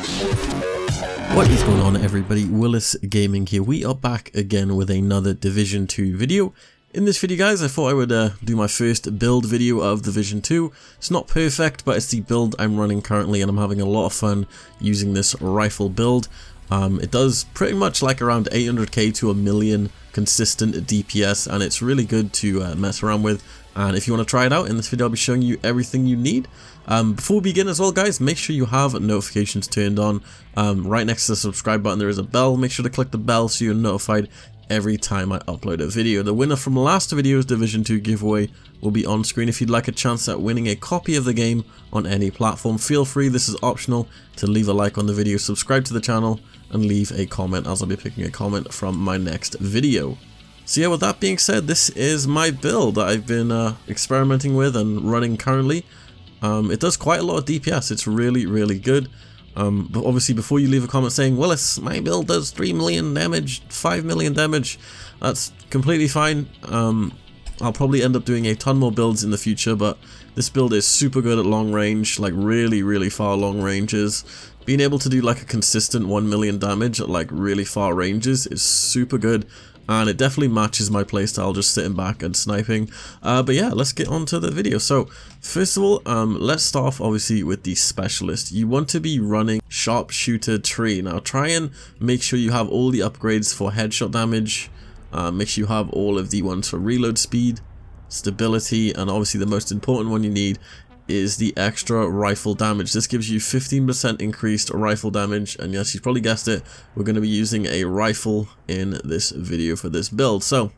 What is going on, everybody? Willis Gaming here. We are back again with another Division 2 video. In this video, guys, I thought I would do my first build video of Division 2. It's not perfect, but it's the build I'm running currently, and I'm having a lot of fun using this rifle build. It does pretty much like around 800k to a million consistent DPS, and it's really good to mess around with. And if you want to try it out, in this video I'll be showing you everything you need. Before we begin as well, guys, make sure you have notifications turned on. Right next to the subscribe button there is a bell. Make sure to click the bell so you're notified every time I upload a video. The winner from last video's Division 2 giveaway will be on screen. If you'd like a chance at winning a copy of the game on any platform, feel free, this is optional, to leave a like on the video, subscribe to the channel, and leave a comment, as I'll be picking a comment from my next video. So yeah, with that being said, this is my build that I've been experimenting with and running currently. It does quite a lot of DPS, it's really good. But obviously before you leave a comment saying, Willis, my build does 3 million damage, 5 million damage, that's completely fine. I'll probably end up doing a ton more builds in the future, but this build is super good at long range, like really far long ranges. Being able to do like a consistent 1 million damage at like really far ranges is super good. And it definitely matches my playstyle, just sitting back and sniping. But yeah, let's get on to the video. So, first of all, let's start off obviously with the specialist. You want to be running sharpshooter tree. Now, try and make sure you have all the upgrades for headshot damage. Make sure you have all of the ones for reload speed, stability, and obviously the most important one you need is the extra rifle damage. This gives you 15% increased rifle damage, and yes, you probably guessed it, we're going to be using a rifle in this video for this build. So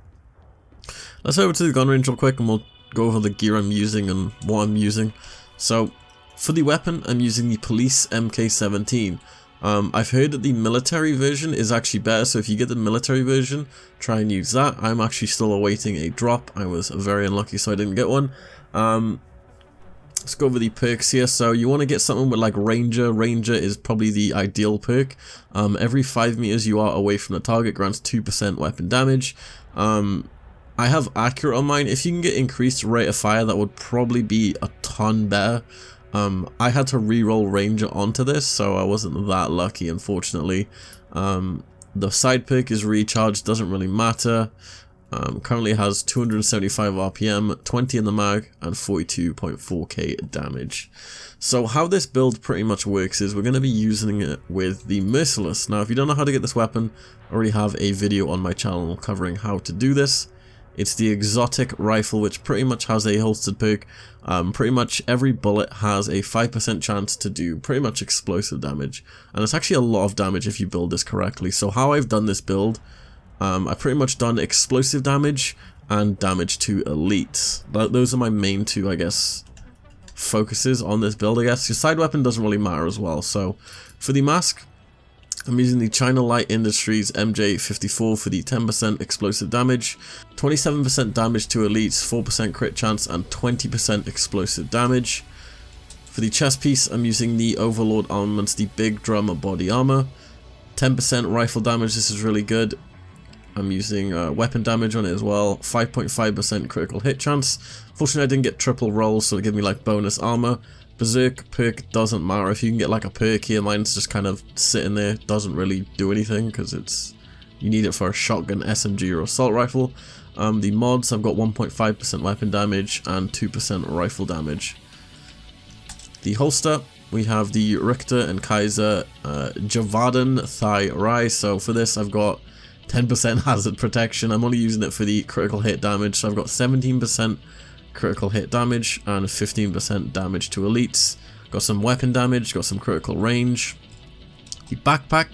let's head over to the gun range real quick and we'll go over the gear I'm using and what I'm using. So for the weapon, I'm using the Police MK17. I've heard that the military version is actually better, so if you get the military version, try and use that. I'm actually still awaiting a drop. I was very unlucky, so I didn't get one. Let's go over the perks here. So you want to get something with like Ranger. Ranger is probably the ideal perk. Every 5 meters you are away from the target grants 2% weapon damage. I have accurate on mine. If you can get increased rate of fire, that would probably be a ton better. I had to re-roll Ranger onto this, so I wasn't that lucky, unfortunately. The side perk is recharge, doesn't really matter. Currently has 275 RPM, 20 in the mag, and 42.4k damage. So how this build pretty much works is we're going to be using it with the Merciless. Now if you don't know how to get this weapon, I already have a video on my channel covering how to do this. It's the exotic rifle, which pretty much has a holstered perk. Pretty much every bullet has a 5% chance to do pretty much explosive damage, and it's actually a lot of damage if you build this correctly. So how I've done this build, I've pretty much done explosive damage and damage to elites. Those are my main two, I guess, focuses on this build, I guess. Your side weapon doesn't really matter as well. So for the mask, I'm using the China Light Industries MJ54 for the 10% explosive damage, 27% damage to elites, 4% crit chance, and 20% explosive damage. For the chest piece, I'm using the Overlord Armaments, the Big Drum Body Armor, 10% rifle damage, this is really good. I'm using weapon damage on it as well, 5.5% critical hit chance. Fortunately I didn't get triple rolls, so it gave me like bonus armor. Berserk perk doesn't matter. If you can get like a perk here, mine's just kind of sitting there, doesn't really do anything because you need it for a shotgun, SMG, or assault rifle. The mods, I've got 1.5% weapon damage and 2% rifle damage. The holster, we have the Richter and Kaiser Javadan Thigh Rise. So for this I've got 10% hazard protection. I'm only using it for the critical hit damage, so I've got 17% critical hit damage and 15% damage to elites. Got some weapon damage, got some critical range. The backpack,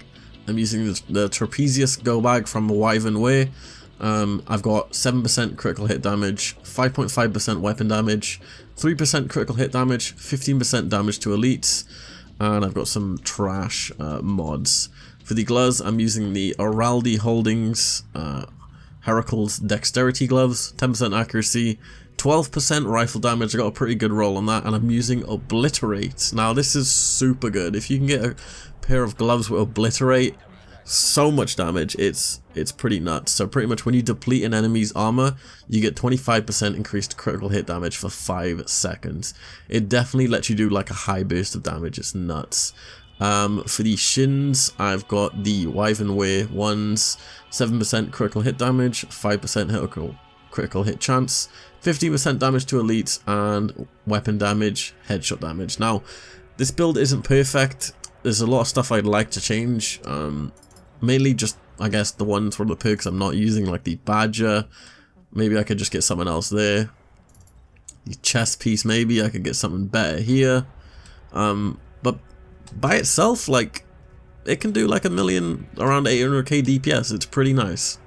I'm using the Trapezius Go Bag from Wyvern Way. I've got 7% critical hit damage, 5.5% weapon damage, 3% critical hit damage, 15% damage to elites, and I've got some trash mods. For the gloves, I'm using the Araldi Holdings Heracles Dexterity Gloves, 10% accuracy, 12% rifle damage. I got a pretty good roll on that, and I'm using Obliterate. Now this is super good. If you can get a pair of gloves with Obliterate, so much damage, it's pretty nuts. So pretty much when you deplete an enemy's armor, you get 25% increased critical hit damage for 5 seconds. It definitely lets you do like a high burst of damage. It's nuts. For the shins, I've got the Wyvernware ones, 7% critical hit damage, 5% critical hit chance, 15% damage to elites, and weapon damage, headshot damage. Now, this build isn't perfect. There's a lot of stuff I'd like to change. Mainly just, I guess, the ones for the perks I'm not using, like the Badger. Maybe I could just get something else there. The chest piece, maybe I could get something better here. But by itself, like, it can do like a million, around 800k DPS. It's pretty nice.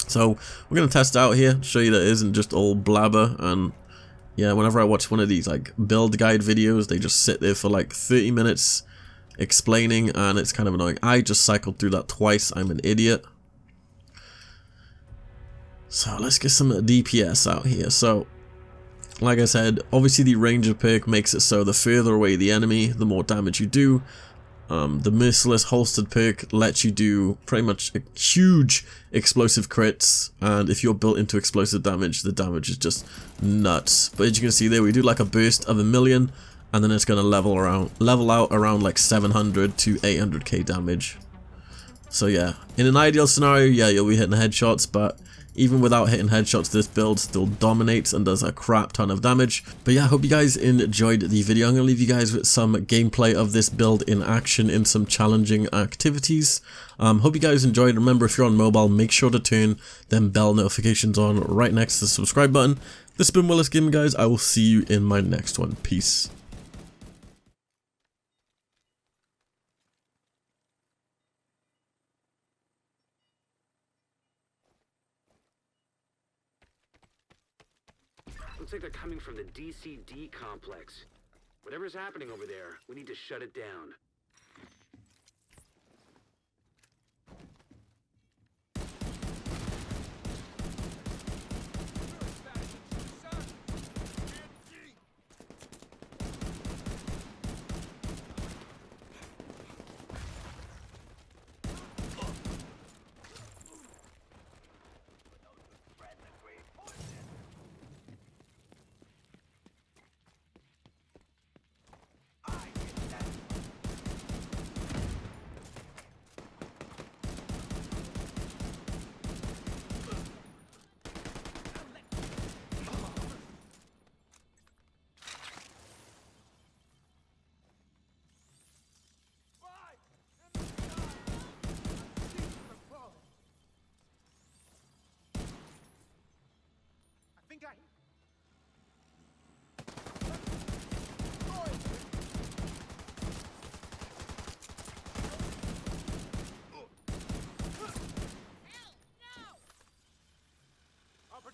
So we're gonna test it out here, show you that it isn't just all blabber. And yeah, whenever I watch one of these like build guide videos, they just sit there for like 30 minutes explaining, and it's kind of annoying. I just cycled through that twice. I'm an idiot. So let's get some DPS out here. So like I said, obviously the Ranger perk makes it so the further away the enemy, the more damage you do. The Merciless Holstered perk lets you do pretty much huge explosive crits, and if you're built into explosive damage, the damage is just nuts. But as you can see there, we do like a burst of 1,000,000, and then it's going to level out around like 700 to 800k damage. So yeah, in an ideal scenario, yeah, you'll be hitting headshots, but even without hitting headshots, this build still dominates and does a crap ton of damage. But yeah, I hope you guys enjoyed the video. I'm going to leave you guys with some gameplay of this build in action in some challenging activities. Hope you guys enjoyed. Remember, if you're on mobile, make sure to turn them bell notifications on right next to the subscribe button. This has been Willis Gaming, guys. I will see you in my next one. Peace. Looks like they're coming from the DCD complex. Whatever's happening over there, we need to shut it down.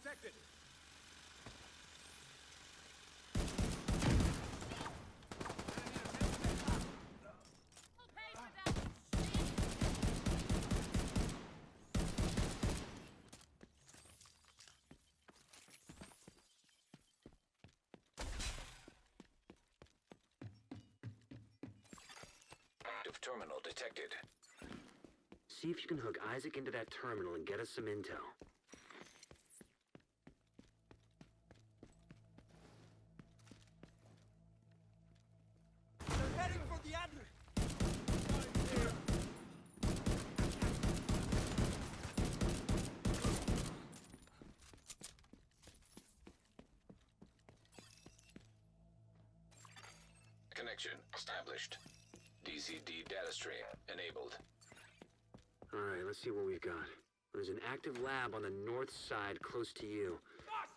Protected. Active terminal detected. See if you can hook Isaac into that terminal and get us some intel. Connection established. DCD data stream enabled. Alright, let's see what we've got. There's an active lab on the north side close to you.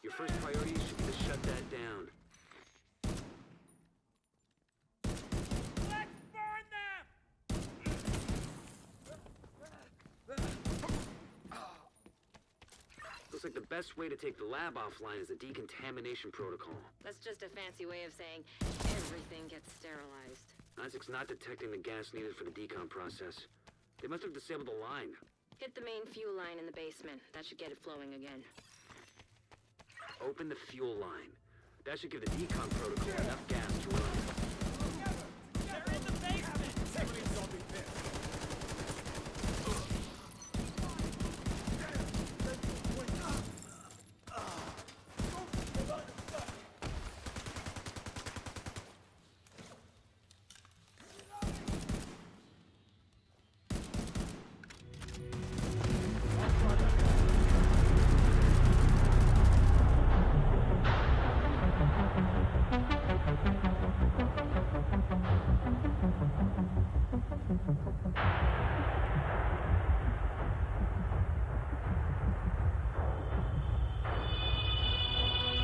Your first priority should be to shut that down. Let's burn them! Looks like the best way to take the lab offline is the decontamination protocol. That's just a fancy way of saying everything gets sterilized. Isaac's not detecting the gas needed for the decon process. They must have disabled the line. Hit the main fuel line in the basement. That should get it flowing again. Open the fuel line. That should give the decon protocol enough gas to run.